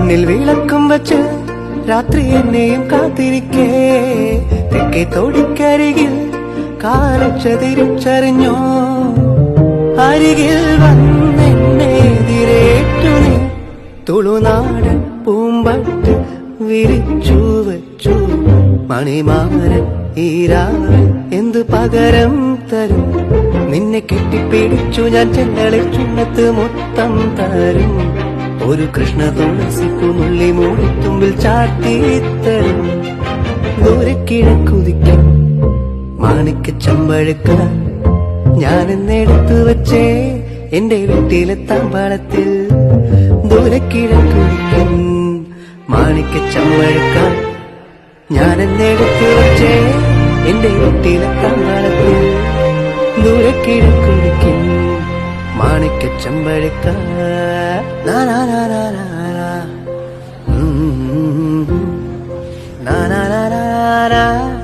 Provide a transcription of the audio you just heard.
കണ്ണിൽ വിളക്കും വച്ച് രാത്രി എന്നെയും കാത്തിരിക്കേ തെക്കേ തോടിക്കരികിൽ കാലച്ച തിരിച്ചറിഞ്ഞോ അരികിൽ വന്നെതിരേറ്റു നീ തുളുനാടൻ പൂമ്പട്ട് വിരിച്ചു വച്ചു മണിമാരൻ ഈരാവ് എന്ത് പകരം തരും നിന്നെ കെട്ടിപ്പിടിച്ചു ഞാൻ ചെന്നളെ ചുണ്ണത്ത് മൊത്തം തരും ഒരു കൃഷ്ണ തുളസിക്കുനുള്ളി മൂടിത്തുമ്പിൽ ചാട്ടിത്തരും ദൂരെ കിഴക്കുതിക്കും മാണിക്ക ചമ്പഴുക്ക ഞാൻ എന്നെടുത്തു വച്ചേ എന്റെ വീട്ടിലെത്താൻ പാളത്തിൽ ദൂരെ കിഴക്കുതിക്കും മാണിക്ക ചമ്പഴുക്ക ഞാൻ എന്നെടുത്തു വച്ചേ എന്റെ വീട്ടിലെത്താൻ പാളത്തിൽ ദൂരെ കിഴക്കുതിക്കും മാണിക്ക ചമ്പഴുക്ക na na na na na na na na na na